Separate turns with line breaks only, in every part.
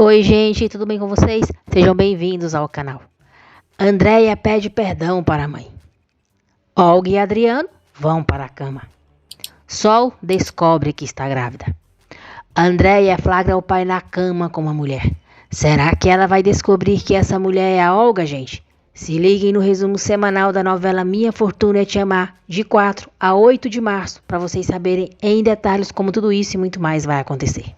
Oi, gente, tudo bem com vocês? Sejam bem-vindos ao canal. Andréia pede perdão para a mãe. Olga e Adriano vão para a cama. Sol descobre que está grávida. Andréia flagra o pai na cama com uma mulher. Será que ela vai descobrir que essa mulher é a Olga, gente? Se liguem no resumo semanal da novela Minha Fortuna é Te Amar, de 4 a 8 de março, para vocês saberem em detalhes como tudo isso e muito mais vai acontecer.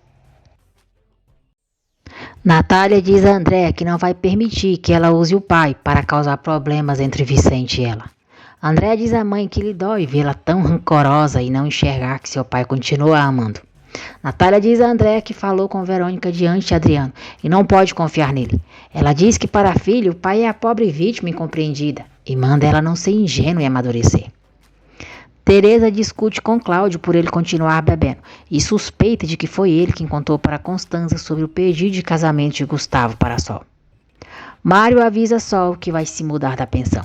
Natália diz a Andréia que não vai permitir que ela use o pai para causar problemas entre Vicente e ela. Andréia diz à mãe que lhe dói vê-la tão rancorosa e não enxergar que seu pai continua a amando. Natália diz a Andréia que falou com Verônica diante de Adriano e não pode confiar nele. Ela diz que para a filha o pai é a pobre vítima incompreendida e manda ela não ser ingênua e amadurecer. Teresa discute com Cláudio por ele continuar bebendo e suspeita de que foi ele quem contou para Constanza sobre o pedido de casamento de Gustavo para Sol. Mário avisa Sol que vai se mudar da pensão.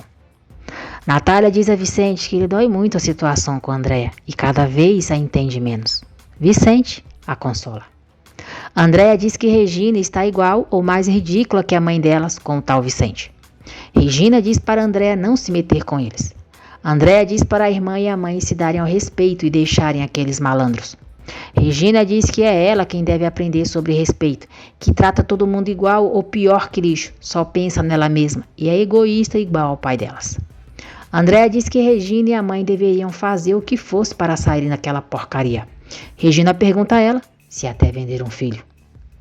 Natália diz a Vicente que lhe dói muito a situação com Andréia e cada vez a entende menos. Vicente a consola. Andréia diz que Regina está igual ou mais ridícula que a mãe delas com o tal Vicente. Regina diz para Andréia não se meter com eles. Andréia diz para a irmã e a mãe se darem ao respeito e deixarem aqueles malandros. Regina diz que é ela quem deve aprender sobre respeito, que trata todo mundo igual ou pior que lixo, só pensa nela mesma e é egoísta igual ao pai delas. Andréia diz que Regina e a mãe deveriam fazer o que fosse para saírem daquela porcaria. Regina pergunta a ela se até vender um filho.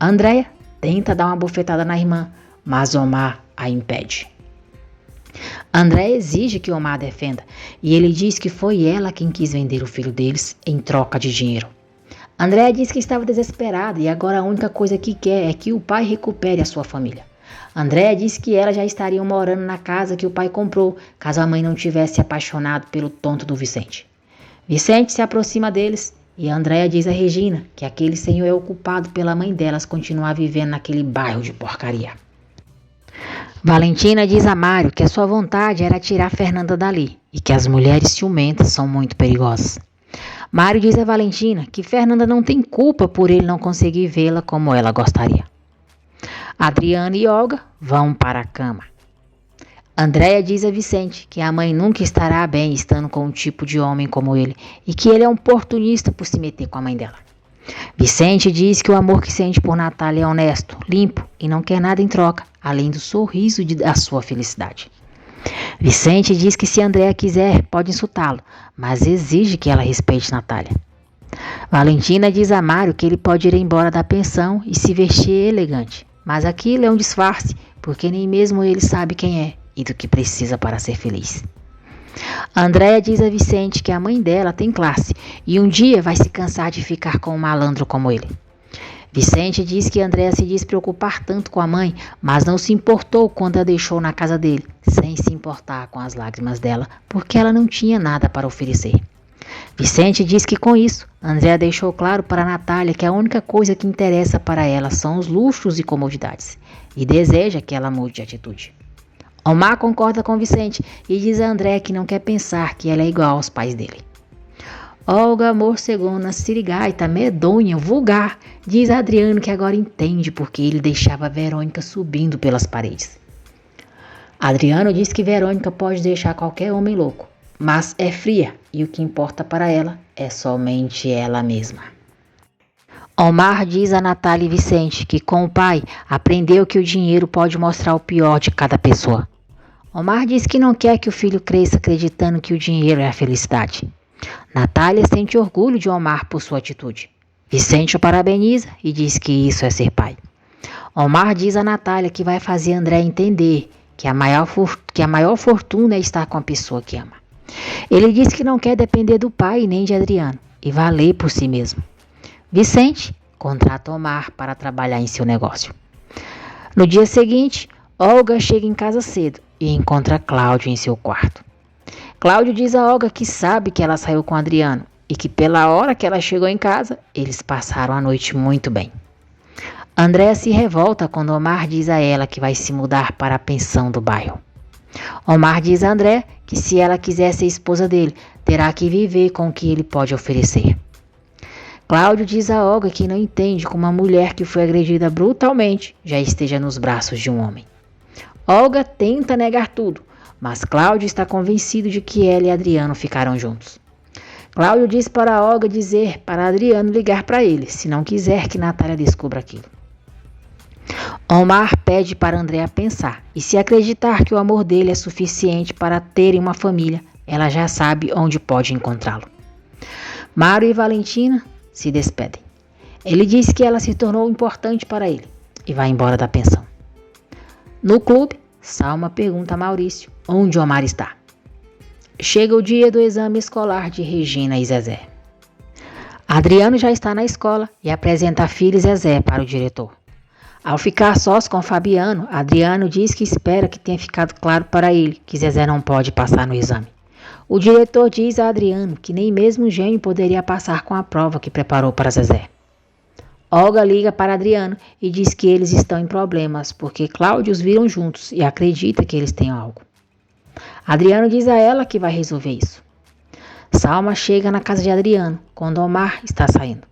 Andréia tenta dar uma bufetada na irmã, mas Omar a impede. André exige que Omar defenda e ele diz que foi ela quem quis vender o filho deles em troca de dinheiro. André diz que estava desesperada e agora a única coisa que quer é que o pai recupere a sua família. André diz que elas já estariam morando na casa que o pai comprou caso a mãe não tivesse apaixonado pelo tonto do Vicente. Vicente se aproxima deles e Andréia diz a Regina que aquele senhor é o culpado pela mãe delas continuar vivendo naquele bairro de porcaria. Valentina diz a Mário que a sua vontade era tirar Fernanda dali e que as mulheres ciumentas são muito perigosas. Mário diz a Valentina que Fernanda não tem culpa por ele não conseguir vê-la como ela gostaria. Adriana e Olga vão para a cama. Andréia diz a Vicente que a mãe nunca estará bem estando com um tipo de homem como ele e que ele é um oportunista por se meter com a mãe dela. Vicente diz que o amor que sente por Natália é honesto, limpo e não quer nada em troca, além do sorriso da sua felicidade. Vicente diz que se Andréia quiser, pode insultá-lo, mas exige que ela respeite Natália. Valentina diz a Mário que ele pode ir embora da pensão e se vestir elegante, mas aquilo é um disfarce, porque nem mesmo ele sabe quem é e do que precisa para ser feliz. Andréia diz a Vicente que a mãe dela tem classe e um dia vai se cansar de ficar com um malandro como ele. Vicente diz que Andréia se diz preocupar tanto com a mãe, mas não se importou quando a deixou na casa dele, sem se importar com as lágrimas dela, porque ela não tinha nada para oferecer. Vicente diz que com isso, Andréia deixou claro para Natália que a única coisa que interessa para ela são os luxos e comodidades, e deseja que ela mude de atitude. Omar concorda com Vicente e diz a Andréia que não quer pensar que ela é igual aos pais dele. Olga morcegona, sirigaita, medonha, vulgar, diz a Adriano que agora entende porque ele deixava Verônica subindo pelas paredes. Adriano diz que Verônica pode deixar qualquer homem louco, mas é fria e o que importa para ela é somente ela mesma. Omar diz a Natália e Vicente que com o pai aprendeu que o dinheiro pode mostrar o pior de cada pessoa. Omar diz que não quer que o filho cresça acreditando que o dinheiro é a felicidade. Natália sente orgulho de Omar por sua atitude. Vicente o parabeniza e diz que isso é ser pai. Omar diz a Natália que vai fazer André entender que a maior fortuna é estar com a pessoa que ama. Ele diz que não quer depender do pai nem de Adriano e valer por si mesmo. Vicente contrata Omar para trabalhar em seu negócio. No dia seguinte, Olga chega em casa cedo e encontra Cláudio em seu quarto. Cláudio diz a Olga que sabe que ela saiu com Adriano e que pela hora que ela chegou em casa, eles passaram a noite muito bem. Andréia se revolta quando Omar diz a ela que vai se mudar para a pensão do bairro. Omar diz a Andréia que se ela quiser ser esposa dele, terá que viver com o que ele pode oferecer. Cláudio diz a Olga que não entende como uma mulher que foi agredida brutalmente já esteja nos braços de um homem. Olga tenta negar tudo, mas Cláudio está convencido de que ela e Adriano ficaram juntos. Cláudio diz para Olga dizer para Adriano ligar para ele, se não quiser que Natália descubra aquilo. Omar pede para Andréa pensar, e se acreditar que o amor dele é suficiente para terem uma família, ela já sabe onde pode encontrá-lo. Mário e Valentina se despedem. Ele diz que ela se tornou importante para ele e vai embora da pensão. No clube, Salma pergunta a Maurício onde Omar está. Chega o dia do exame escolar de Regina e Zezé. Adriano já está na escola e apresenta a filha e Zezé para o diretor. Ao ficar sós com Fabiano, Adriano diz que espera que tenha ficado claro para ele que Zezé não pode passar no exame. O diretor diz a Adriano que nem mesmo um gênio poderia passar com a prova que preparou para Zezé. Olga liga para Adriano e diz que eles estão em problemas porque Cláudio os viram juntos e acredita que eles têm algo. Adriano diz a ela que vai resolver isso. Salma chega na casa de Adriano quando Omar está saindo.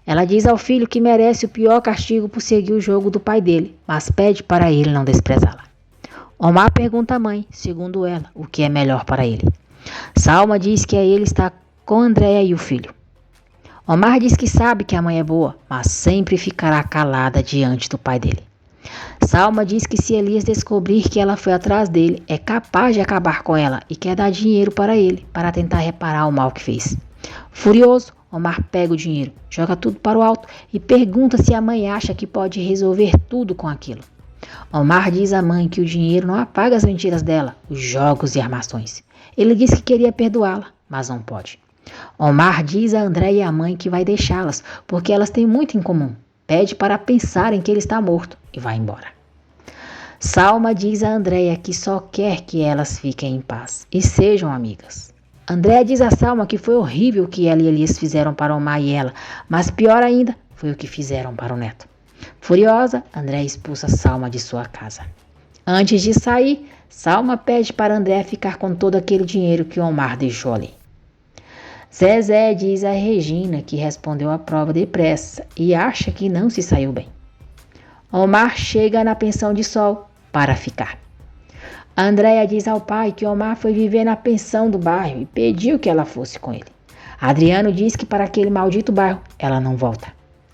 Ela diz ao filho que merece o pior castigo por seguir o jogo do pai dele, mas pede para ele não desprezá-la. Omar pergunta à mãe, segundo ela, o que é melhor para ele. Salma diz que ele está com Andréa e o filho. Omar diz que sabe que a mãe é boa, mas sempre ficará calada diante do pai dele. Salma diz que se Elias descobrir que ela foi atrás dele, é capaz de acabar com ela e quer dar dinheiro para ele, para tentar reparar o mal que fez. Furioso, Omar pega o dinheiro, joga tudo para o alto e pergunta se a mãe acha que pode resolver tudo com aquilo. Omar diz à mãe que o dinheiro não apaga as mentiras dela, os jogos e armações. Ele diz que queria perdoá-la, mas não pode. Omar diz a André e à mãe que vai deixá-las, porque elas têm muito em comum. Pede para pensarem que ele está morto e vai embora. Salma diz a Andréia que só quer que elas fiquem em paz e sejam amigas. Andréia diz a Salma que foi horrível o que ela e Elias fizeram para Omar e ela, mas pior ainda foi o que fizeram para o neto. Furiosa, Andréia expulsa Salma de sua casa. Antes de sair, Salma pede para Andréia ficar com todo aquele dinheiro que Omar deixou ali. Zezé diz a Regina que respondeu a prova depressa e acha que não se saiu bem. Omar chega na pensão de Sol para ficar. Andréia diz ao pai que Omar foi viver na pensão do bairro e pediu que ela fosse com ele. Adriano diz que para aquele maldito bairro ela não volta.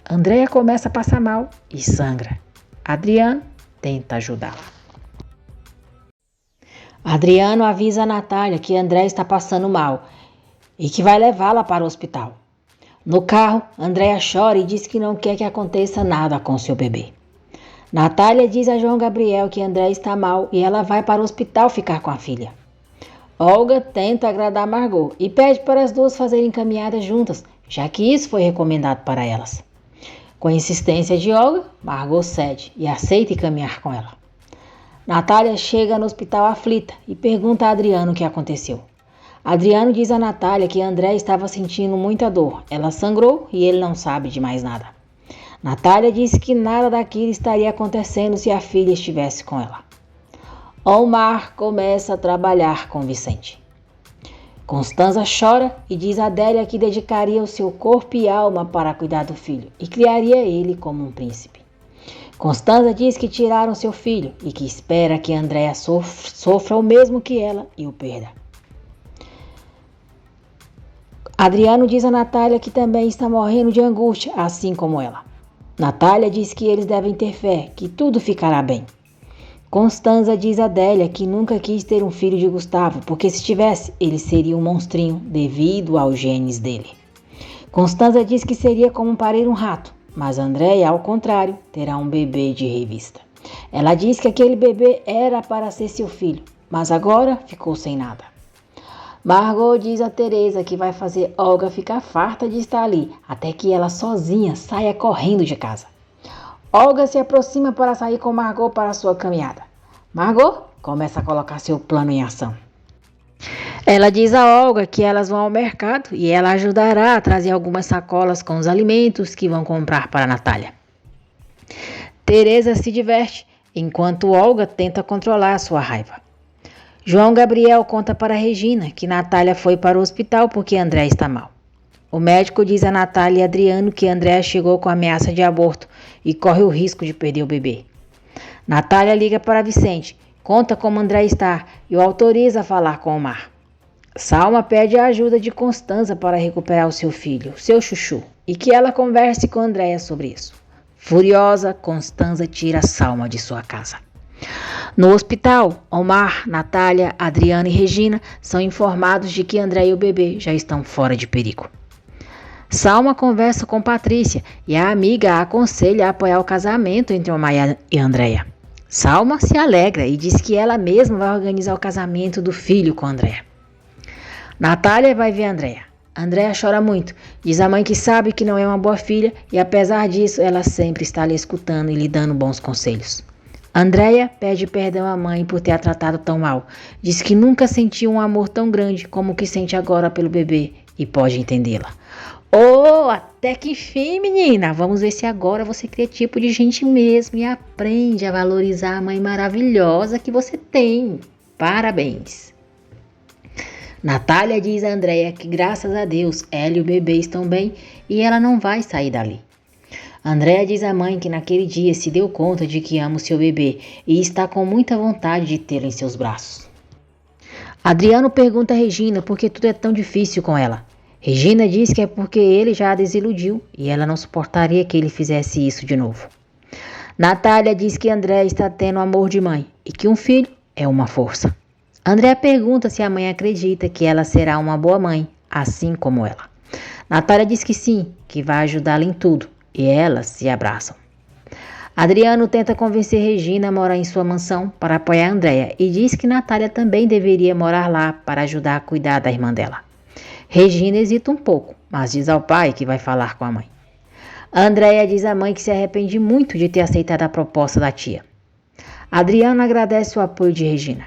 Andréia começa a passar mal e sangra. Adriano tenta ajudá-la. Adriano avisa a Natália que Andréia está passando mal e que vai levá-la para o hospital. No carro, Andréia chora e diz que não quer que aconteça nada com seu bebê. Natália diz a João Gabriel que Andréia está mal e ela vai para o hospital ficar com a filha. Olga tenta agradar Margot e pede para as duas fazerem caminhadas juntas, já que isso foi recomendado para elas. Com a insistência de Olga, Margot cede e aceita caminhar com ela. Natália chega no hospital aflita e pergunta a Adriano o que aconteceu. Adriano diz a Natália que Andréia estava sentindo muita dor. Ela sangrou e ele não sabe de mais nada. Natália disse que nada daquilo estaria acontecendo se a filha estivesse com ela. Omar começa a trabalhar com Vicente. Constanza chora e diz a Adélia que dedicaria o seu corpo e alma para cuidar do filho e criaria ele como um príncipe. Constanza diz que tiraram seu filho e que espera que Andréia sofra o mesmo que ela e o perda. Adriano diz a Natália que também está morrendo de angústia, assim como ela. Natália diz que eles devem ter fé, que tudo ficará bem. Constanza diz a Adélia que nunca quis ter um filho de Gustavo, porque se tivesse, ele seria um monstrinho devido aos genes dele. Constanza diz que seria como parir um rato, mas Andréia, ao contrário, terá um bebê de revista. Ela diz que aquele bebê era para ser seu filho, mas agora ficou sem nada. Margot diz a Teresa que vai fazer Olga ficar farta de estar ali, até que ela sozinha saia correndo de casa. Olga se aproxima para sair com Margot para sua caminhada. Margot começa a colocar seu plano em ação. Ela diz a Olga que elas vão ao mercado e ela ajudará a trazer algumas sacolas com os alimentos que vão comprar para a Natália. Teresa se diverte, enquanto Olga tenta controlar a sua raiva. João Gabriel conta para Regina que Natália foi para o hospital porque André está mal. O médico diz a Natália e Adriano que Andréa chegou com ameaça de aborto e corre o risco de perder o bebê. Natália liga para Vicente, conta como Andréa está e o autoriza a falar com Omar. Salma pede a ajuda de Constanza para recuperar o seu filho, seu chuchu, e que ela converse com Andréa sobre isso. Furiosa, Constanza tira Salma de sua casa. No hospital, Omar, Natália, Adriano e Regina são informados de que Andréa e o bebê já estão fora de perigo. Salma conversa com Patrícia e a amiga a aconselha a apoiar o casamento entre Omar e Andréa. Salma se alegra e diz que ela mesma vai organizar o casamento do filho com Andréa. Natália vai ver Andréa. Andréa chora muito, diz à mãe que sabe que não é uma boa filha e apesar disso ela sempre está lhe escutando e lhe dando bons conselhos. Andréa pede perdão à mãe por ter a tratado tão mal, diz que nunca sentiu um amor tão grande como o que sente agora pelo bebê e pode entendê-la. Oh, até que enfim, menina! Vamos ver se agora você cria tipo de gente mesmo e aprende a valorizar a mãe maravilhosa que você tem. Parabéns! Natália diz a Andréa que graças a Deus ela e o bebê estão bem e ela não vai sair dali. Andréa diz à mãe que naquele dia se deu conta de que ama o seu bebê e está com muita vontade de tê-lo em seus braços. Adriano pergunta a Regina por que tudo é tão difícil com ela. Regina diz que é porque ele já a desiludiu e ela não suportaria que ele fizesse isso de novo. Natália diz que Andréa está tendo amor de mãe e que um filho é uma força. Andréa pergunta se a mãe acredita que ela será uma boa mãe, assim como ela. Natália diz que sim, que vai ajudá-la em tudo e elas se abraçam. Adriano tenta convencer Regina a morar em sua mansão para apoiar Andréa e diz que Natália também deveria morar lá para ajudar a cuidar da irmã dela. Regina hesita um pouco, mas diz ao pai que vai falar com a mãe. Andréa diz à mãe que se arrepende muito de ter aceitado a proposta da tia. Adriano agradece o apoio de Regina.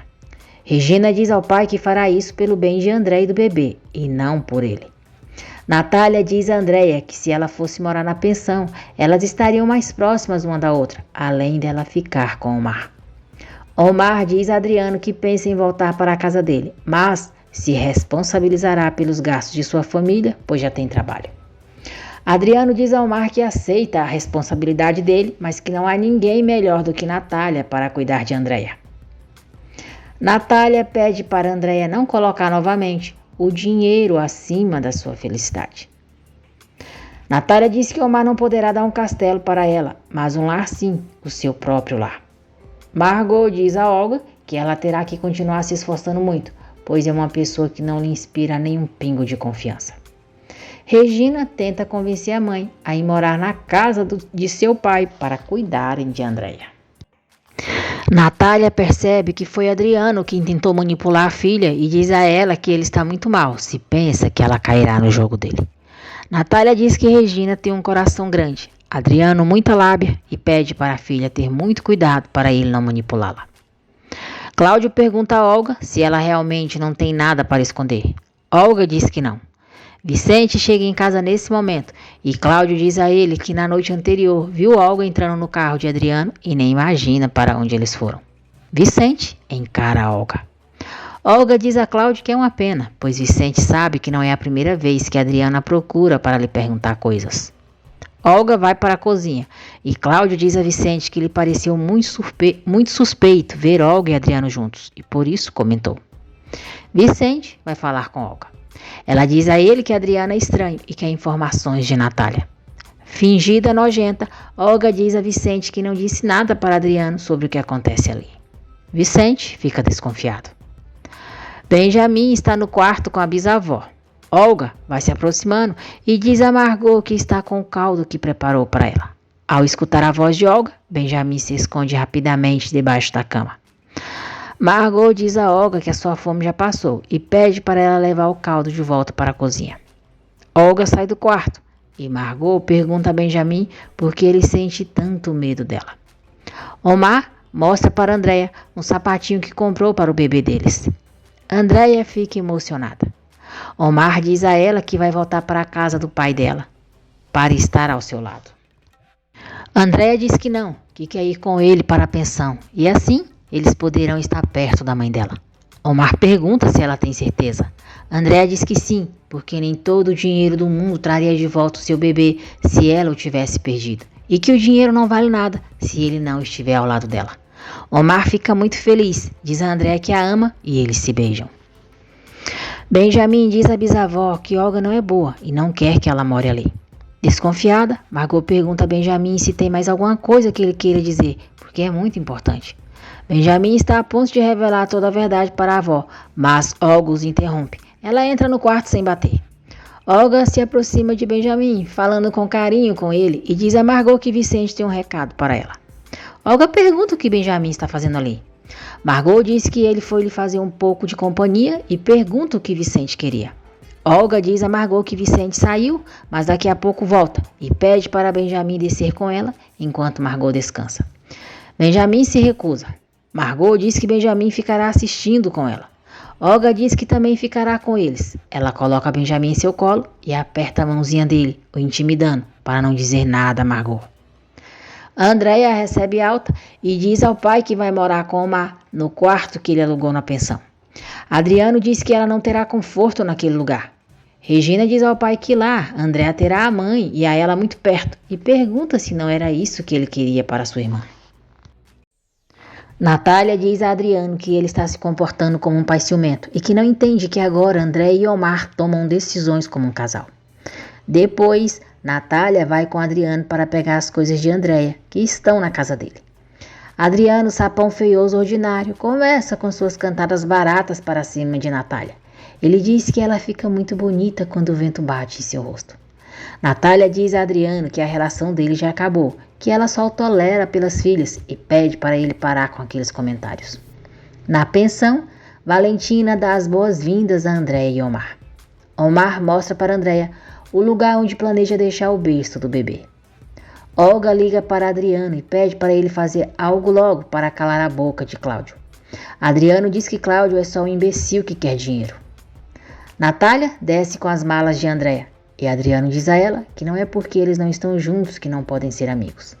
Regina diz ao pai que fará isso pelo bem de Andréa e do bebê, e não por ele. Natália diz a Andréa que se ela fosse morar na pensão, elas estariam mais próximas uma da outra, além dela ficar com Omar. Omar diz a Adriano que pensa em voltar para a casa dele, mas se responsabilizará pelos gastos de sua família, pois já tem trabalho. Adriano diz ao Omar que aceita a responsabilidade dele, mas que não há ninguém melhor do que Natália para cuidar de Andréa. Natália pede para Andréa não colocar novamente o dinheiro acima da sua felicidade. Natália diz que Omar não poderá dar um castelo para ela, mas um lar sim, o seu próprio lar. Margot diz a Olga que ela terá que continuar se esforçando muito, pois é uma pessoa que não lhe inspira nenhum pingo de confiança. Regina tenta convencer a mãe a ir morar na casa de seu pai para cuidarem de Andréa. Natália percebe que foi Adriano quem tentou manipular a filha e diz a ela que ele está muito mal, se pensa que ela cairá no jogo dele. Natália diz que Regina tem um coração grande, Adriano muita lábia e pede para a filha ter muito cuidado para ele não manipulá-la. Cláudio pergunta a Olga se ela realmente não tem nada para esconder. Olga diz que não. Vicente chega em casa nesse momento e Cláudio diz a ele que na noite anterior viu Olga entrando no carro de Adriano e nem imagina para onde eles foram. Vicente encara a Olga. Olga diz a Cláudio que é uma pena, pois Vicente sabe que não é a primeira vez que Adriano a procura para lhe perguntar coisas. Olga vai para a cozinha e Cláudio diz a Vicente que lhe pareceu muito suspeito ver Olga e Adriano juntos e por isso comentou. Vicente vai falar com Olga. Ela diz a ele que Adriano é estranho e quer informações de Natália. Fingida nojenta, Olga diz a Vicente que não disse nada para Adriano sobre o que acontece ali. Vicente fica desconfiado. Benjamin está no quarto com a bisavó. Olga vai se aproximando e diz a Margot que está com o caldo que preparou para ela. Ao escutar a voz de Olga, Benjamin se esconde rapidamente debaixo da cama. Margot diz a Olga que a sua fome já passou e pede para ela levar o caldo de volta para a cozinha. Olga sai do quarto e Margot pergunta a Benjamin por que ele sente tanto medo dela. Omar mostra para Andréa um sapatinho que comprou para o bebê deles. Andréa fica emocionada. Omar diz a ela que vai voltar para a casa do pai dela, para estar ao seu lado. Andréa diz que não, que quer ir com ele para a pensão, e assim eles poderão estar perto da mãe dela. Omar pergunta se ela tem certeza. Andréa diz que sim, porque nem todo o dinheiro do mundo traria de volta o seu bebê se ela o tivesse perdido, e que o dinheiro não vale nada se ele não estiver ao lado dela. Omar fica muito feliz, diz a Andréa que a ama e eles se beijam. Benjamin diz à bisavó que Olga não é boa e não quer que ela more ali. Desconfiada, Margot pergunta a Benjamin se tem mais alguma coisa que ele queira dizer, porque é muito importante. Benjamin está a ponto de revelar toda a verdade para a avó, mas Olga os interrompe. Ela entra no quarto sem bater. Olga se aproxima de Benjamin, falando com carinho com ele, e diz a Margot que Vicente tem um recado para ela. Olga pergunta o que Benjamin está fazendo ali. Margot diz que ele foi lhe fazer um pouco de companhia e pergunta o que Vicente queria. Olga diz a Margot que Vicente saiu, mas daqui a pouco volta e pede para Benjamin descer com ela enquanto Margot descansa. Benjamin se recusa. Margot diz que Benjamin ficará assistindo com ela. Olga diz que também ficará com eles. Ela coloca Benjamin em seu colo e aperta a mãozinha dele, o intimidando, para não dizer nada a Margot. Andréa recebe alta e diz ao pai que vai morar com Omar no quarto que ele alugou na pensão. Adriano diz que ela não terá conforto naquele lugar. Regina diz ao pai que lá Andréa terá a mãe e a ela muito perto e pergunta se não era isso que ele queria para sua irmã. Natália diz a Adriano que ele está se comportando como um pai ciumento e que não entende que agora André e Omar tomam decisões como um casal. Depois, Natália vai com Adriano para pegar as coisas de Andréia, que estão na casa dele. Adriano, sapão feioso ordinário, começa com suas cantadas baratas para cima de Natália. Ele diz que ela fica muito bonita quando o vento bate em seu rosto. Natália diz a Adriano que a relação dele já acabou, que ela só o tolera pelas filhas e pede para ele parar com aqueles comentários. Na pensão, Valentina dá as boas-vindas a Andréia e Omar. Omar mostra para Andréia o lugar onde planeja deixar o berço do bebê. Olga liga para Adriano e pede para ele fazer algo logo para calar a boca de Cláudio. Adriano diz que Cláudio é só um imbecil que quer dinheiro. Natália desce com as malas de Andréia e Adriano diz a ela que não é porque eles não estão juntos que não podem ser amigos.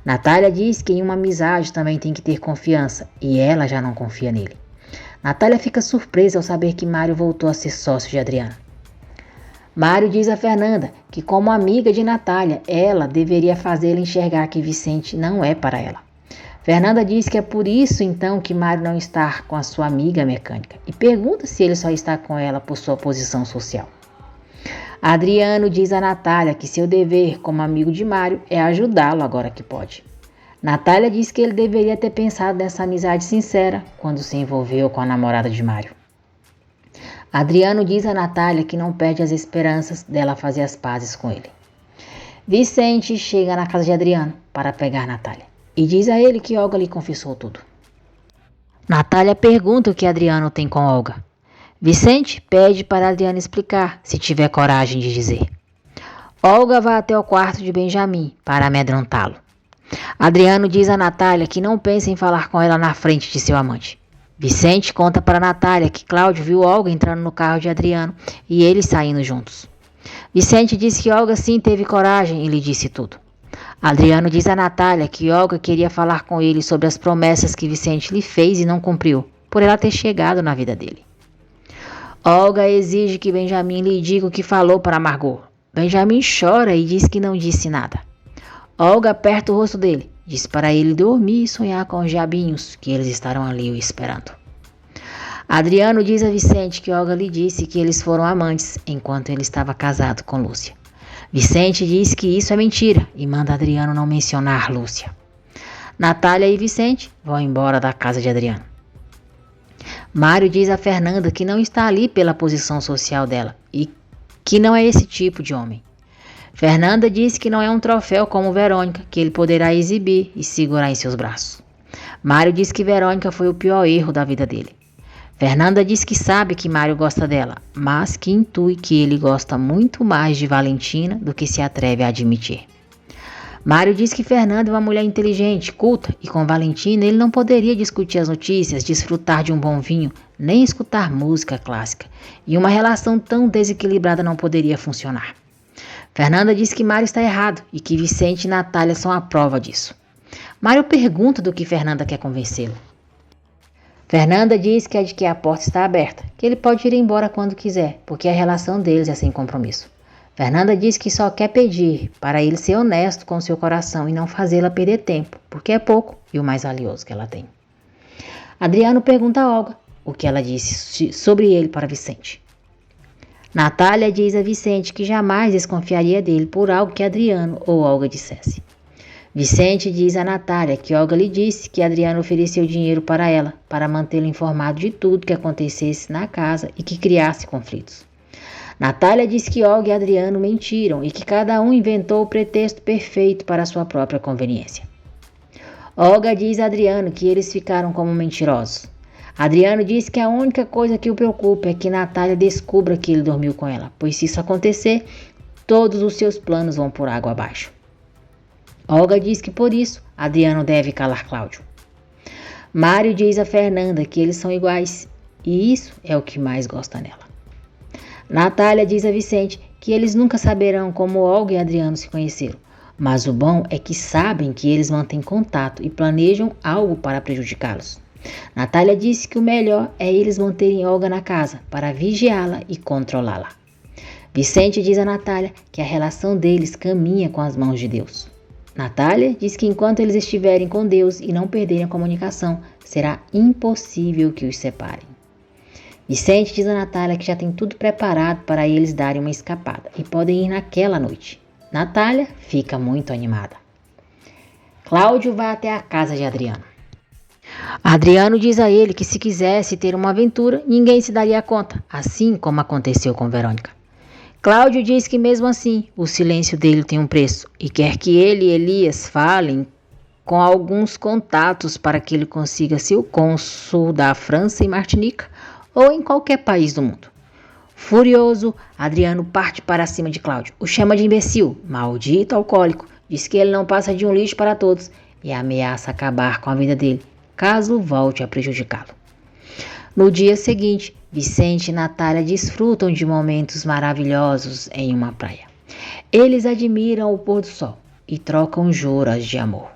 Natália diz que em uma amizade também tem que ter confiança e ela já não confia nele. Natália fica surpresa ao saber que Mário voltou a ser sócio de Adriano. Mário diz a Fernanda que, como amiga de Natália, ela deveria fazê-la enxergar que Vicente não é para ela. Fernanda diz que é por isso então que Mário não está com a sua amiga mecânica e pergunta se ele só está com ela por sua posição social. Adriano diz a Natália que seu dever como amigo de Mário é ajudá-lo agora que pode. Natália diz que ele deveria ter pensado nessa amizade sincera quando se envolveu com a namorada de Mário. Adriano diz a Natália que não perde as esperanças dela fazer as pazes com ele. Vicente chega na casa de Adriano para pegar Natália e diz a ele que Olga lhe confessou tudo. Natália pergunta o que Adriano tem com Olga. Vicente pede para Adriano explicar, se tiver coragem de dizer. Olga vai até o quarto de Benjamin para amedrontá-lo. Adriano diz a Natália que não pensa em falar com ela na frente de seu amante. Vicente conta para Natália que Cláudio viu Olga entrando no carro de Adriano e eles saindo juntos. Vicente diz que Olga sim teve coragem e lhe disse tudo. Adriano diz a Natália que Olga queria falar com ele sobre as promessas que Vicente lhe fez e não cumpriu, por ela ter chegado na vida dele. Olga exige que Benjamin lhe diga o que falou para Margot. Benjamin chora e diz que não disse nada. Olga aperta o rosto dele, diz para ele dormir e sonhar com os diabinhos, que eles estarão ali o esperando. Adriano diz a Vicente que Olga lhe disse que eles foram amantes enquanto ele estava casado com Lúcia. Vicente diz que isso é mentira e manda Adriano não mencionar Lúcia. Natália e Vicente vão embora da casa de Adriano. Mário diz a Fernanda que não está ali pela posição social dela e que não é esse tipo de homem. Fernanda diz que não é um troféu como Verônica, que ele poderá exibir e segurar em seus braços. Mário diz que Verônica foi o pior erro da vida dele. Fernanda diz que sabe que Mário gosta dela, mas que intui que ele gosta muito mais de Valentina do que se atreve a admitir. Mário diz que Fernanda é uma mulher inteligente, culta, e com Valentina ele não poderia discutir as notícias, desfrutar de um bom vinho, nem escutar música clássica, e uma relação tão desequilibrada não poderia funcionar. Fernanda diz que Mário está errado e que Vicente e Natália são a prova disso. Mário pergunta do que Fernanda quer convencê-lo. Fernanda diz que a porta está aberta, que ele pode ir embora quando quiser, porque a relação deles é sem compromisso. Fernanda diz que só quer pedir para ele ser honesto com seu coração e não fazê-la perder tempo, porque é pouco e o mais valioso que ela tem. Adriano pergunta a Olga o que ela disse sobre ele para Vicente. Natália diz a Vicente que jamais desconfiaria dele por algo que Adriano ou Olga dissesse. Vicente diz a Natália que Olga lhe disse que Adriano ofereceu dinheiro para ela, para mantê-lo informado de tudo que acontecesse na casa e que criasse conflitos. Natália diz que Olga e Adriano mentiram e que cada um inventou o pretexto perfeito para a sua própria conveniência. Olga diz a Adriano que eles ficaram como mentirosos. Adriano diz que a única coisa que o preocupa é que Natália descubra que ele dormiu com ela, pois se isso acontecer, todos os seus planos vão por água abaixo. Olga diz que por isso Adriano deve calar Cláudio. Mário diz a Fernanda que eles são iguais e isso é o que mais gosta nela. Natália diz a Vicente que eles nunca saberão como Olga e Adriano se conheceram, mas o bom é que sabem que eles mantêm contato e planejam algo para prejudicá-los. Natália disse que o melhor é eles manterem Olga na casa para vigiá-la e controlá-la. Vicente diz a Natália que a relação deles caminha com as mãos de Deus. Natália diz que enquanto eles estiverem com Deus e não perderem a comunicação, será impossível que os separem. Vicente diz a Natália que já tem tudo preparado para eles darem uma escapada e podem ir naquela noite. Natália fica muito animada. Cláudio vai até a casa de Adriano. Adriano diz a ele que se quisesse ter uma aventura, ninguém se daria conta, assim como aconteceu com Verônica. Cláudio diz que mesmo assim, o silêncio dele tem um preço e quer que ele e Elias falem com alguns contatos para que ele consiga ser o cônsul da França em Martinica ou em qualquer país do mundo. Furioso, Adriano parte para cima de Cláudio, o chama de imbecil, maldito alcoólico, diz que ele não passa de um lixo para todos e ameaça acabar com a vida dele, caso volte a prejudicá-lo. No dia seguinte, Vicente e Natália desfrutam de momentos maravilhosos em uma praia. Eles admiram o pôr do sol e trocam juras de amor.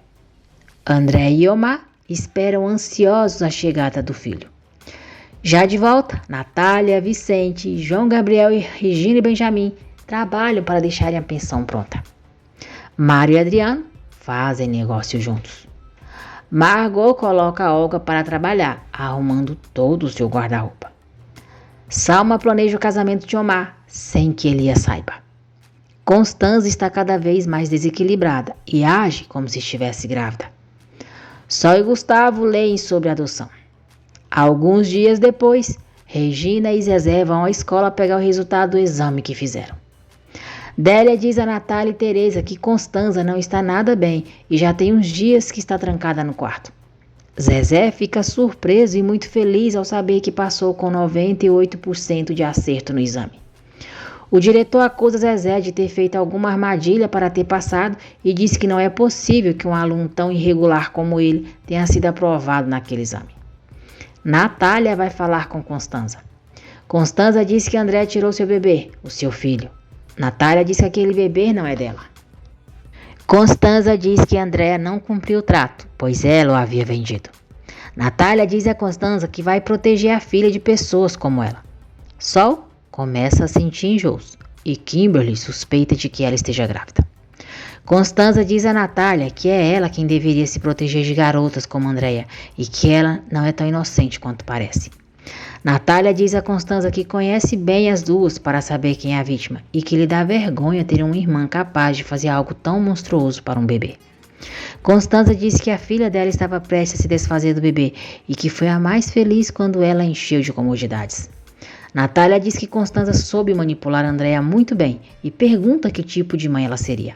André e Omar esperam ansiosos a chegada do filho. Já de volta, Natália, Vicente, João Gabriel e Regina e Benjamin trabalham para deixarem a pensão pronta. Mário e Adriano fazem negócio juntos. Margot coloca a Olga para trabalhar, arrumando todo o seu guarda-roupa. Salma planeja o casamento de Omar, sem que Elias saiba. Constanza está cada vez mais desequilibrada e age como se estivesse grávida. Sol e Gustavo leem sobre a adoção. Alguns dias depois, Regina e Zezé vão à escola pegar o resultado do exame que fizeram. Délia diz a Natália e Teresa que Constanza não está nada bem e já tem uns dias que está trancada no quarto. Zezé fica surpreso e muito feliz ao saber que passou com 98% de acerto no exame. O diretor acusa Zezé de ter feito alguma armadilha para ter passado e diz que não é possível que um aluno tão irregular como ele tenha sido aprovado naquele exame. Natália vai falar com Constanza. Constanza diz que André tirou seu bebê, o seu filho. Natália diz que aquele bebê não é dela. Constanza diz que André não cumpriu o trato, pois ela o havia vendido. Natália diz a Constanza que vai proteger a filha de pessoas como ela. Sol começa a sentir enjoos e Kimberly suspeita de que ela esteja grávida. Constanza diz a Natália que é ela quem deveria se proteger de garotas como Andréia e que ela não é tão inocente quanto parece. Natália diz a Constanza que conhece bem as duas para saber quem é a vítima e que lhe dá vergonha ter uma irmã capaz de fazer algo tão monstruoso para um bebê. Constanza diz que a filha dela estava prestes a se desfazer do bebê e que foi a mais feliz quando ela encheu de comodidades. Natália diz que Constanza soube manipular Andréia muito bem e pergunta que tipo de mãe ela seria.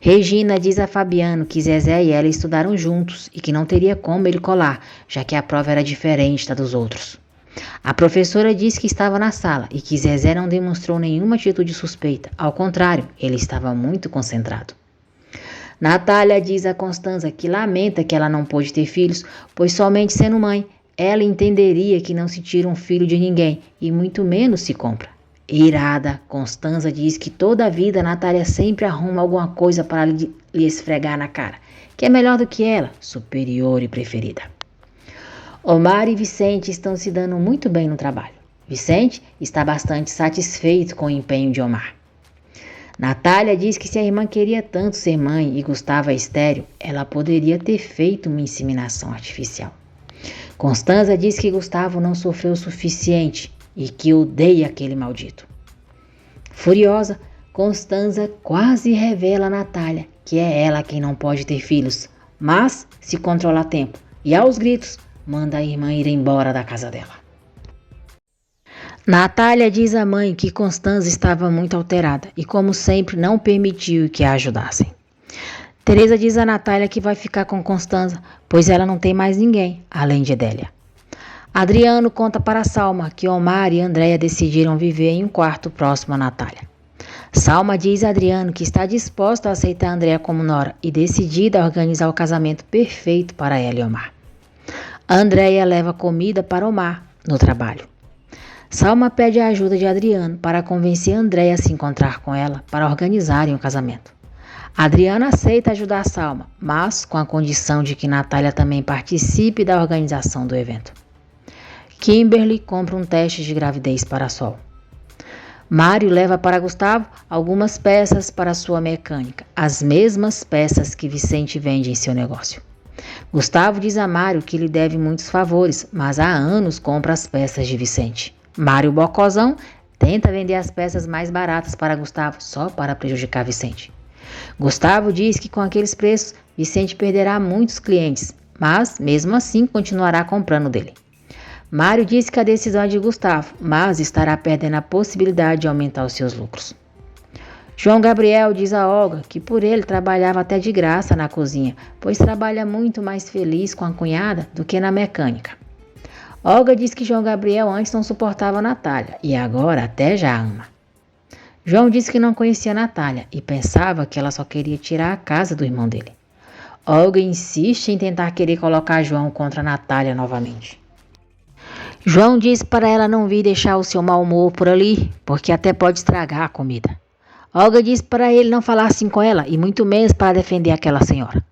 Regina diz a Fabiano que Zezé e ela estudaram juntos e que não teria como ele colar, já que a prova era diferente da dos outros. A professora diz que estava na sala e que Zezé não demonstrou nenhuma atitude suspeita, ao contrário, ele estava muito concentrado. Natália diz a Constanza que lamenta que ela não pôde ter filhos, pois somente sendo mãe, ela entenderia que não se tira um filho de ninguém e muito menos se compra. Irada, Constanza diz que toda a vida Natália sempre arruma alguma coisa para lhe esfregar na cara, que é melhor do que ela, superior e preferida. Omar e Vicente estão se dando muito bem no trabalho. Vicente está bastante satisfeito com o empenho de Omar. Natália diz que se a irmã queria tanto ser mãe e Gustavo é estéril, ela poderia ter feito uma inseminação artificial. Constanza diz que Gustavo não sofreu o suficiente e que odeia aquele maldito. Furiosa, Constanza quase revela a Natália que é ela quem não pode ter filhos, mas se controla a tempo e aos gritos manda a irmã ir embora da casa dela. Natália diz à mãe que Constanza estava muito alterada e, como sempre, não permitiu que a ajudassem. Teresa diz a Natália que vai ficar com Constanza, pois ela não tem mais ninguém, além de Adélia. Adriano conta para Salma que Omar e Andréia decidiram viver em um quarto próximo a Natália. Salma diz a Adriano que está disposta a aceitar Andréia como nora e decidida a organizar o casamento perfeito para ela e Omar. Andréia leva comida para Omar no trabalho. Salma pede a ajuda de Adriano para convencer Andréia a se encontrar com ela para organizarem o casamento. Adriano aceita ajudar Salma, mas com a condição de que Natália também participe da organização do evento. Kimberly compra um teste de gravidez para Sol. Mário leva para Gustavo algumas peças para sua mecânica, as mesmas peças que Vicente vende em seu negócio. Gustavo diz a Mário que lhe deve muitos favores, mas há anos compra as peças de Vicente. Mário Bocozão tenta vender as peças mais baratas para Gustavo só para prejudicar Vicente. Gustavo diz que com aqueles preços Vicente perderá muitos clientes, mas mesmo assim continuará comprando dele. Mário diz que a decisão é de Gustavo, mas estará perdendo a possibilidade de aumentar os seus lucros. João Gabriel diz a Olga que por ele trabalhava até de graça na cozinha, pois trabalha muito mais feliz com a cunhada do que na mecânica. Olga diz que João Gabriel antes não suportava Natália e agora até já a ama. João diz que não conhecia Natália e pensava que ela só queria tirar a casa do irmão dele. Olga insiste em tentar querer colocar João contra Natália novamente. João diz para ela não vir deixar o seu mau humor por ali, porque até pode estragar a comida. Olga diz para ele não falar assim com ela e muito menos para defender aquela senhora.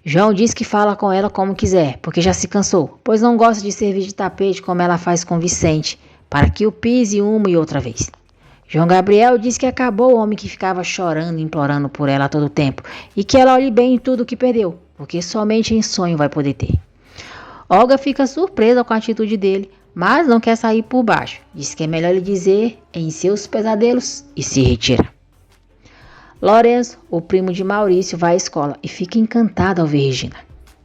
João diz que fala com ela como quiser, porque já se cansou, pois não gosta de servir de tapete como ela faz com Vicente, para que o pise uma e outra vez. João Gabriel diz que acabou o homem que ficava chorando e implorando por ela a todo tempo, e que ela olhe bem em tudo que perdeu, porque somente em sonho vai poder ter. Olga fica surpresa com a atitude dele, mas não quer sair por baixo. Diz que é melhor lhe dizer em seus pesadelos e se retira. Lourenço, o primo de Maurício, vai à escola e fica encantado ao ver Regina.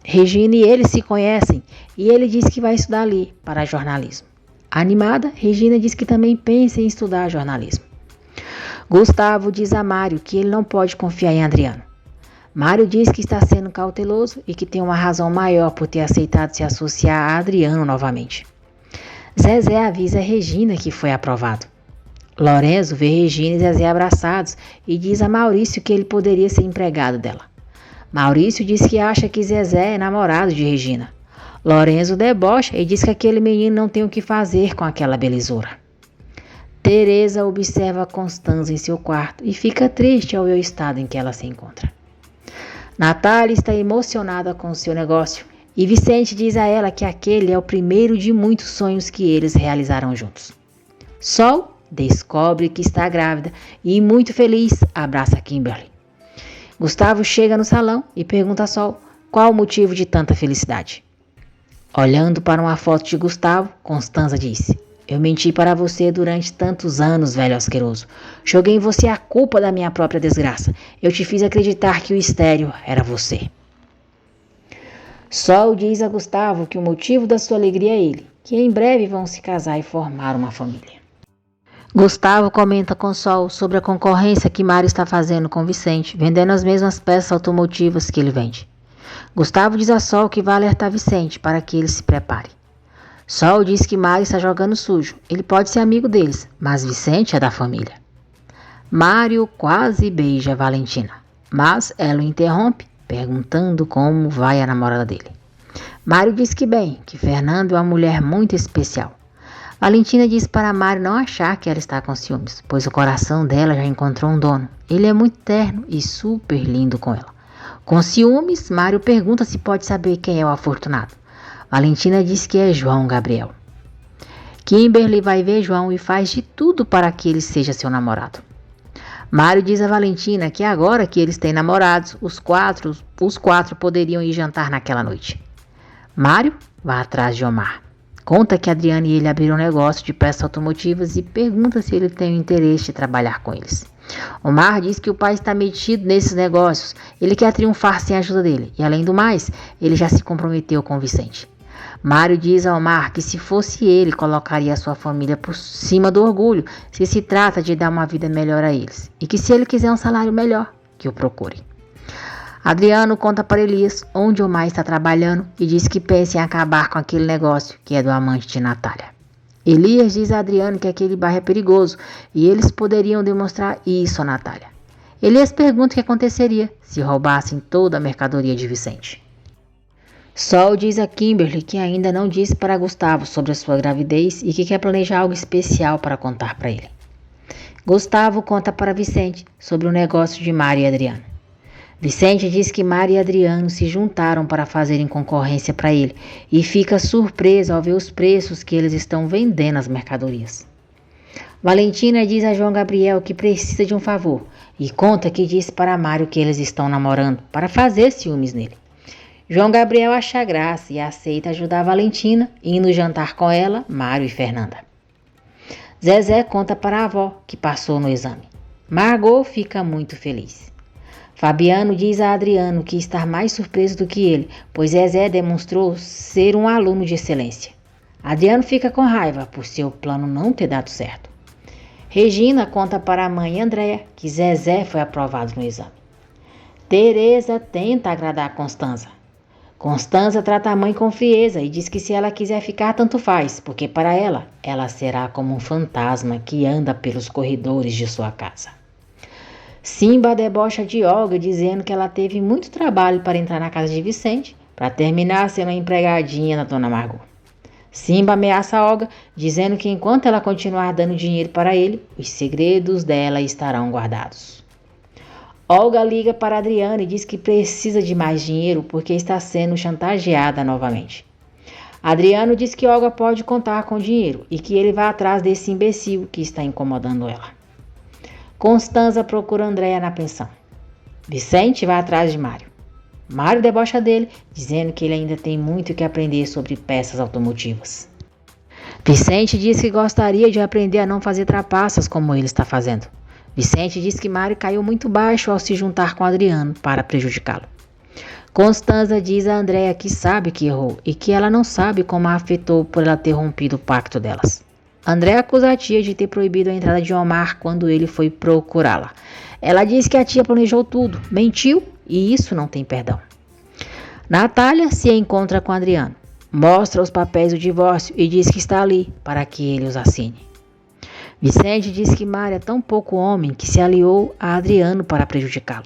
Regina e ele se conhecem e ele diz que vai estudar ali para jornalismo. Animada, Regina diz que também pensa em estudar jornalismo. Gustavo diz a Mário que ele não pode confiar em Adriano. Mário diz que está sendo cauteloso e que tem uma razão maior por ter aceitado se associar a Adriano novamente. Zezé avisa a Regina que foi aprovado. Lourenço vê Regina e Zezé abraçados e diz a Maurício que ele poderia ser empregado dela. Maurício diz que acha que Zezé é namorado de Regina. Lourenço debocha e diz que aquele menino não tem o que fazer com aquela belezura. Teresa observa Constanza em seu quarto e fica triste ao ver o estado em que ela se encontra. Natália está emocionada com o seu negócio e Vicente diz a ela que aquele é o primeiro de muitos sonhos que eles realizarão juntos. Sol descobre que está grávida e, muito feliz, abraça Kimberly. Gustavo chega no salão e pergunta a Sol qual o motivo de tanta felicidade. Olhando para uma foto de Gustavo, Constanza disse: Eu menti para você durante tantos anos, velho asqueroso. Joguei em você a culpa da minha própria desgraça. Eu te fiz acreditar que o estéril era você. Sol diz a Gustavo que o motivo da sua alegria é ele, que em breve vão se casar e formar uma família. Gustavo comenta com Sol sobre a concorrência que Mário está fazendo com Vicente, vendendo as mesmas peças automotivas que ele vende. Gustavo diz a Sol que vai alertar Vicente para que ele se prepare. Sol diz que Mário está jogando sujo. Ele pode ser amigo deles, mas Vicente é da família. Mário quase beija Valentina, mas ela o interrompe, perguntando como vai a namorada dele. Mário diz que bem, que Fernando é uma mulher muito especial. Valentina diz para Mário não achar que ela está com ciúmes, pois o coração dela já encontrou um dono. Ele é muito terno e super lindo com ela. Com ciúmes, Mário pergunta se pode saber quem é o afortunado. Valentina diz que é João Gabriel. Kimberly vai ver João e faz de tudo para que ele seja seu namorado. Mário diz a Valentina que agora que eles têm namorados, os quatro poderiam ir jantar naquela noite. Mário vai atrás de Omar. Conta que Adriana e ele abriram um negócio de peças automotivas e pergunta se ele tem o interesse de trabalhar com eles. Omar diz que o pai está metido nesses negócios, ele quer triunfar sem a ajuda dele e, além do mais, ele já se comprometeu com Vicente. Mário diz a Omar que se fosse ele, colocaria a sua família por cima do orgulho, se trata de dar uma vida melhor a eles, e que se ele quiser um salário melhor, que o procure. Adriano conta para Elias onde Omar está trabalhando e diz que pensa em acabar com aquele negócio que é do amante de Natália. Elias diz a Adriano que aquele bairro é perigoso e eles poderiam demonstrar isso a Natália. Elias pergunta o que aconteceria se roubassem toda a mercadoria de Vicente. Sol diz a Kimberly que ainda não disse para Gustavo sobre a sua gravidez e que quer planejar algo especial para contar para ele. Gustavo conta para Vicente sobre o negócio de Mário e Adriano. Vicente diz que Mário e Adriano se juntaram para fazerem concorrência para ele e fica surpreso ao ver os preços que eles estão vendendo as mercadorias. Valentina diz a João Gabriel que precisa de um favor e conta que disse para Mário que eles estão namorando para fazer ciúmes nele. João Gabriel acha graça e aceita ajudar a Valentina, indo jantar com ela, Mário e Fernanda. Zezé conta para a avó que passou no exame. Margot fica muito feliz. Fabiano diz a Adriano que está mais surpreso do que ele, pois Zezé demonstrou ser um aluno de excelência. Adriano fica com raiva por seu plano não ter dado certo. Regina conta para a mãe Andréa que Zezé foi aprovado no exame. Teresa tenta agradar Constanza. Constanza trata a mãe com frieza e diz que se ela quiser ficar, tanto faz, porque para ela será como um fantasma que anda pelos corredores de sua casa. Simba debocha de Olga, dizendo que ela teve muito trabalho para entrar na casa de Vicente, para terminar sendo uma empregadinha da dona Margot. Simba ameaça Olga, dizendo que enquanto ela continuar dando dinheiro para ele, os segredos dela estarão guardados. Olga liga para Adriana e diz que precisa de mais dinheiro porque está sendo chantageada novamente. Adriano diz que Olga pode contar com dinheiro e que ele vai atrás desse imbecil que está incomodando ela. Constanza procura Andréa na pensão. Vicente vai atrás de Mário. Mário debocha dele, dizendo que ele ainda tem muito que aprender sobre peças automotivas. Vicente diz que gostaria de aprender a não fazer trapaças como ele está fazendo. Vicente diz que Mário caiu muito baixo ao se juntar com Adriano para prejudicá-lo. Constanza diz a Andréa que sabe que errou e que ela não sabe como a afetou por ela ter rompido o pacto delas. Andréa acusa a tia de ter proibido a entrada de Omar quando ele foi procurá-la. Ela diz que a tia planejou tudo, mentiu e isso não tem perdão. Natália se encontra com Adriano, mostra os papéis do divórcio e diz que está ali para que ele os assine. Vicente diz que Mário é tão pouco homem que se aliou a Adriano para prejudicá-lo.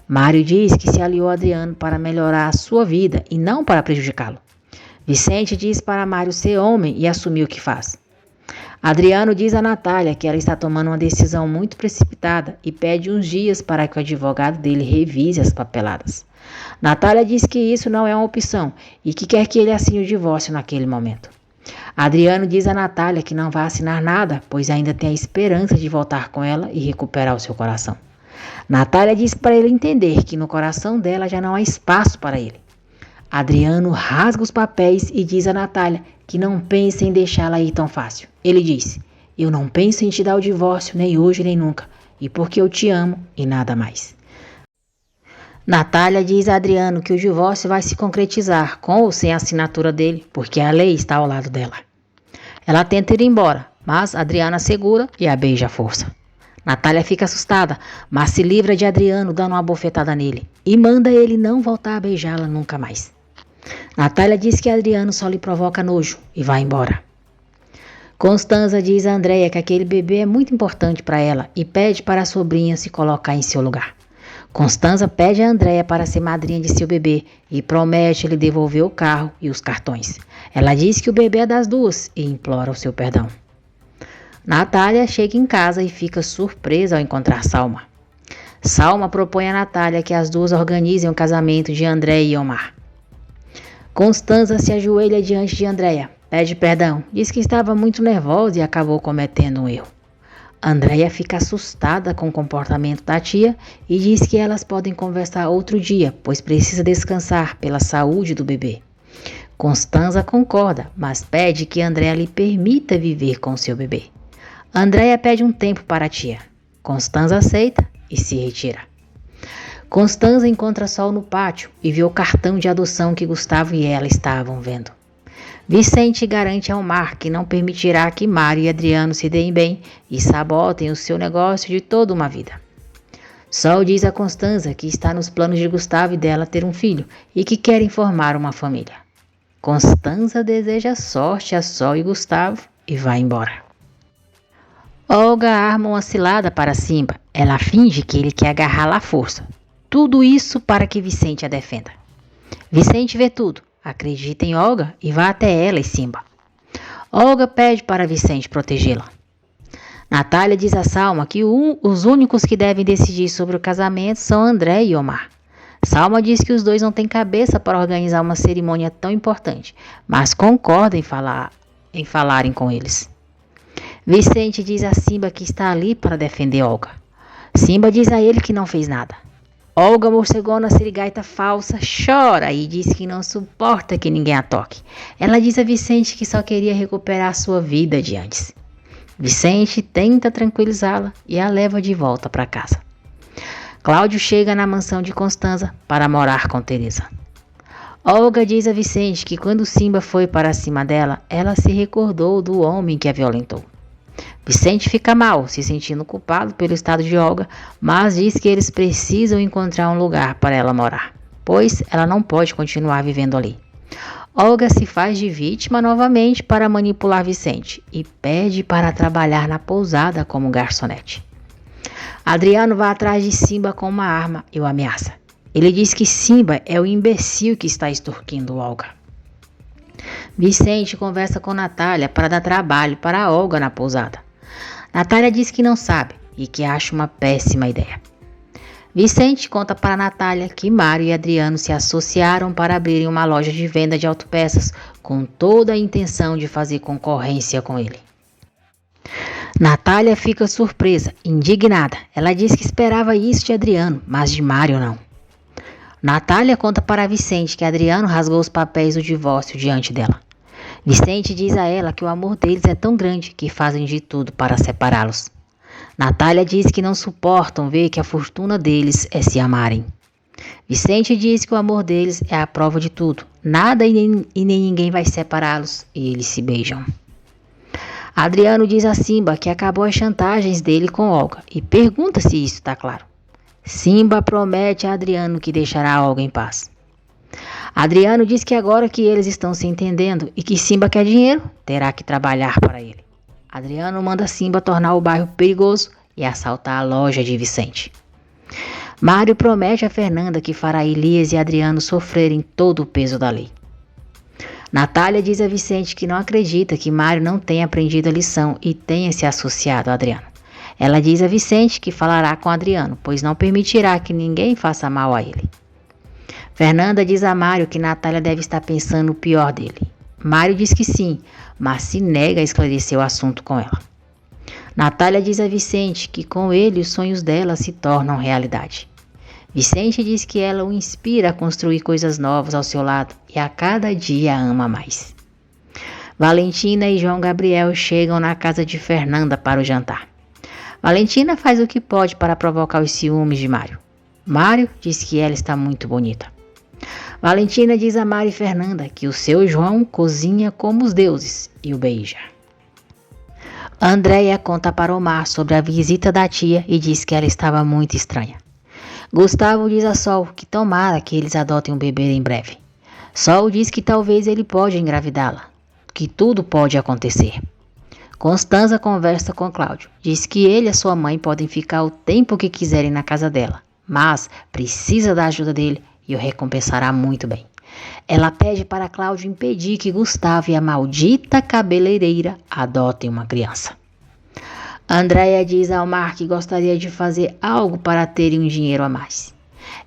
Mário diz que se aliou a Adriano para melhorar a sua vida e não para prejudicá-lo. Vicente diz para Mário ser homem e assumir o que faz. Adriano diz a Natália que ela está tomando uma decisão muito precipitada e pede uns dias para que o advogado dele revise as papeladas. Natália diz que isso não é uma opção e que quer que ele assine o divórcio naquele momento. Adriano diz a Natália que não vai assinar nada, pois ainda tem a esperança de voltar com ela e recuperar o seu coração. Natália diz para ele entender que no coração dela já não há espaço para ele. Adriano rasga os papéis e diz a Natália que não pensa em deixá-la ir tão fácil. Ele diz: eu não penso em te dar o divórcio, nem hoje nem nunca, e porque eu te amo e nada mais. Natália diz a Adriano que o divórcio vai se concretizar com ou sem a assinatura dele, porque a lei está ao lado dela. Ela tenta ir embora, mas Adriana segura e a beija à força. Natália fica assustada, mas se livra de Adriano dando uma bofetada nele e manda ele não voltar a beijá-la nunca mais. Natália diz que Adriano só lhe provoca nojo e vai embora. Constanza diz a Andréa que aquele bebê é muito importante para ela e pede para a sobrinha se colocar em seu lugar. Constanza pede a Andréa para ser madrinha de seu bebê e promete lhe devolver o carro e os cartões. Ela diz que o bebê é das duas e implora o seu perdão. Natália chega em casa e fica surpresa ao encontrar Salma. Salma propõe a Natália que as duas organizem o casamento de André e Omar. Constanza se ajoelha diante de Andréia, pede perdão, diz que estava muito nervosa e acabou cometendo um erro. Andréia fica assustada com o comportamento da tia e diz que elas podem conversar outro dia, pois precisa descansar pela saúde do bebê. Constanza concorda, mas pede que Andréia lhe permita viver com seu bebê. Andréia pede um tempo para a tia. Constanza aceita e se retira. Constanza encontra Sol no pátio e vê o cartão de adoção que Gustavo e ela estavam vendo. Vicente garante ao Mar que não permitirá que Mário e Adriano se deem bem e sabotem o seu negócio de toda uma vida. Sol diz a Constanza que está nos planos de Gustavo e dela ter um filho e que querem formar uma família. Constanza deseja sorte a Sol e Gustavo e vai embora. Olga arma uma cilada para Simba. Ela finge que ele quer agarrá-la à força. Tudo isso para que Vicente a defenda. Vicente vê tudo, acredita em Olga e vai até ela e Simba. Olga pede para Vicente protegê-la. Natália diz a Salma que os únicos que devem decidir sobre o casamento são André e Omar. Salma diz que os dois não têm cabeça para organizar uma cerimônia tão importante, mas concorda em falarem com eles. Vicente diz a Simba que está ali para defender Olga. Simba diz a ele que não fez nada. Olga, morcegona sirigaita falsa, chora e diz que não suporta que ninguém a toque. Ela diz a Vicente que só queria recuperar sua vida de antes. Vicente tenta tranquilizá-la e a leva de volta para casa. Cláudio chega na mansão de Constanza para morar com Teresa. Olga diz a Vicente que quando Simba foi para cima dela, ela se recordou do homem que a violentou. Vicente fica mal, se sentindo culpado pelo estado de Olga, mas diz que eles precisam encontrar um lugar para ela morar, pois ela não pode continuar vivendo ali. Olga se faz de vítima novamente para manipular Vicente e pede para trabalhar na pousada como garçonete. Adriano vai atrás de Simba com uma arma e o ameaça. Ele diz que Simba é o imbecil que está extorquindo Olga. Vicente conversa com Natália para dar trabalho para Olga na pousada. Natália diz que não sabe e que acha uma péssima ideia. Vicente conta para Natália que Mário e Adriano se associaram para abrirem uma loja de venda de autopeças com toda a intenção de fazer concorrência com ele. Natália fica surpresa, indignada. Ela diz que esperava isso de Adriano, mas de Mário não. Natália conta para Vicente que Adriano rasgou os papéis do divórcio diante dela. Vicente diz a ela que o amor deles é tão grande que fazem de tudo para separá-los. Natália diz que não suportam ver que a fortuna deles é se amarem. Vicente diz que o amor deles é a prova de tudo. Nada e nem ninguém vai separá-los e eles se beijam. Adriano diz a Simba que acabou as chantagens dele com Olga e pergunta se isso está claro. Simba promete a Adriano que deixará Olga em paz. Adriano diz que agora que eles estão se entendendo e que Simba quer dinheiro, terá que trabalhar para ele. Adriano manda Simba tornar o bairro perigoso e assaltar a loja de Vicente. Mário promete a Fernanda que fará Elias e Adriano sofrerem todo o peso da lei. Natália diz a Vicente que não acredita que Mário não tenha aprendido a lição e tenha se associado a Adriano. Ela diz a Vicente que falará com Adriano, pois não permitirá que ninguém faça mal a ele. Fernanda diz a Mário que Natália deve estar pensando o pior dele. Mário diz que sim, mas se nega a esclarecer o assunto com ela. Natália diz a Vicente que com ele os sonhos dela se tornam realidade. Vicente diz que ela o inspira a construir coisas novas ao seu lado e a cada dia a ama mais. Valentina e João Gabriel chegam na casa de Fernanda para o jantar. Valentina faz o que pode para provocar os ciúmes de Mário. Mário diz que ela está muito bonita. Valentina diz a Mário e Fernanda que o seu João cozinha como os deuses e o beija. Andréia conta para Omar sobre a visita da tia e diz que ela estava muito estranha. Gustavo diz a Sol que tomara que eles adotem um bebê em breve. Sol diz que talvez ele pode engravidá-la, que tudo pode acontecer. Constanza conversa com Cláudio, diz que ele e a sua mãe podem ficar o tempo que quiserem na casa dela, mas precisa da ajuda dele e o recompensará muito bem. Ela pede para Cláudio impedir que Gustavo e a maldita cabeleireira adotem uma criança. Andréia diz ao Omar que gostaria de fazer algo para terem um dinheiro a mais.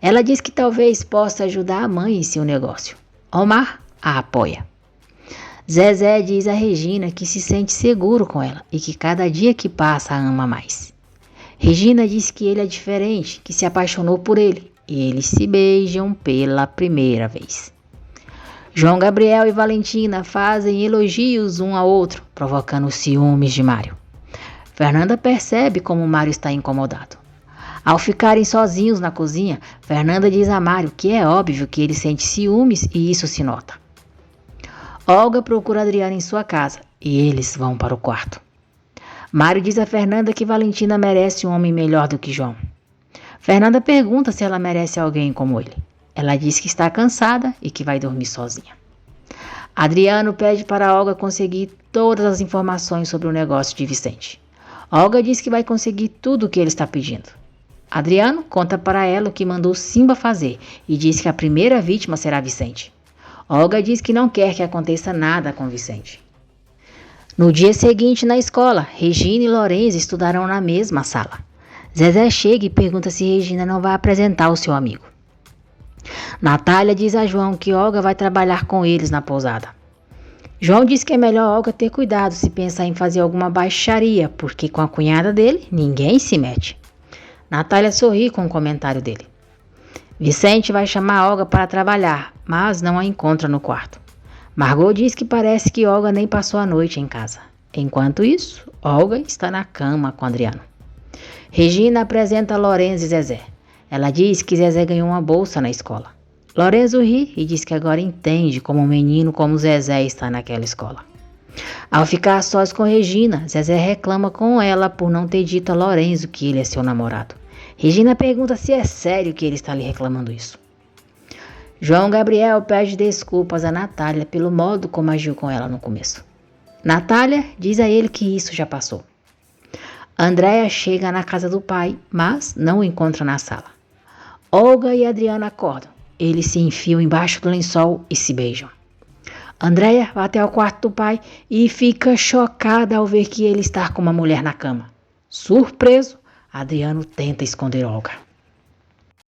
Ela diz que talvez possa ajudar a mãe em seu negócio. Omar a apoia. Zezé diz a Regina que se sente seguro com ela e que cada dia que passa a ama mais. Regina diz que ele é diferente, que se apaixonou por ele e eles se beijam pela primeira vez. João Gabriel e Valentina fazem elogios um ao outro, provocando ciúmes de Mário. Fernanda percebe como Mário está incomodado. Ao ficarem sozinhos na cozinha, Fernanda diz a Mário que é óbvio que ele sente ciúmes e isso se nota. Olga procura Adriana em sua casa e eles vão para o quarto. Mário diz a Fernanda que Valentina merece um homem melhor do que João. Fernanda pergunta se ela merece alguém como ele. Ela diz que está cansada e que vai dormir sozinha. Adriano pede para Olga conseguir todas as informações sobre o negócio de Vicente. Olga diz que vai conseguir tudo o que ele está pedindo. Adriano conta para ela o que mandou Simba fazer e diz que a primeira vítima será Vicente. Olga diz que não quer que aconteça nada com Vicente. No dia seguinte, na escola, Regina e Lorenzo estudarão na mesma sala. Zezé chega e pergunta se Regina não vai apresentar o seu amigo. Natália diz a João que Olga vai trabalhar com eles na pousada. João diz que é melhor Olga ter cuidado se pensar em fazer alguma baixaria, porque com a cunhada dele, ninguém se mete. Natália sorri com o comentário dele. Vicente vai chamar Olga para trabalhar, mas não a encontra no quarto. Margot diz que parece que Olga nem passou a noite em casa. Enquanto isso, Olga está na cama com Adriano. Regina apresenta Lorenzo e Zezé. Ela diz que Zezé ganhou uma bolsa na escola. Lorenzo ri e diz que agora entende como um menino como Zezé está naquela escola. Ao ficar sós com Regina, Zezé reclama com ela por não ter dito a Lorenzo que ele é seu namorado. Regina pergunta se é sério que ele está lhe reclamando isso. João Gabriel pede desculpas a Natália pelo modo como agiu com ela no começo. Natália diz a ele que isso já passou. Andréia chega na casa do pai, mas não o encontra na sala. Olga e Adriana acordam. Eles se enfiam embaixo do lençol e se beijam. Andréia vai até ao quarto do pai e fica chocada ao ver que ele está com uma mulher na cama. Surpreso, Adriano tenta esconder Olga.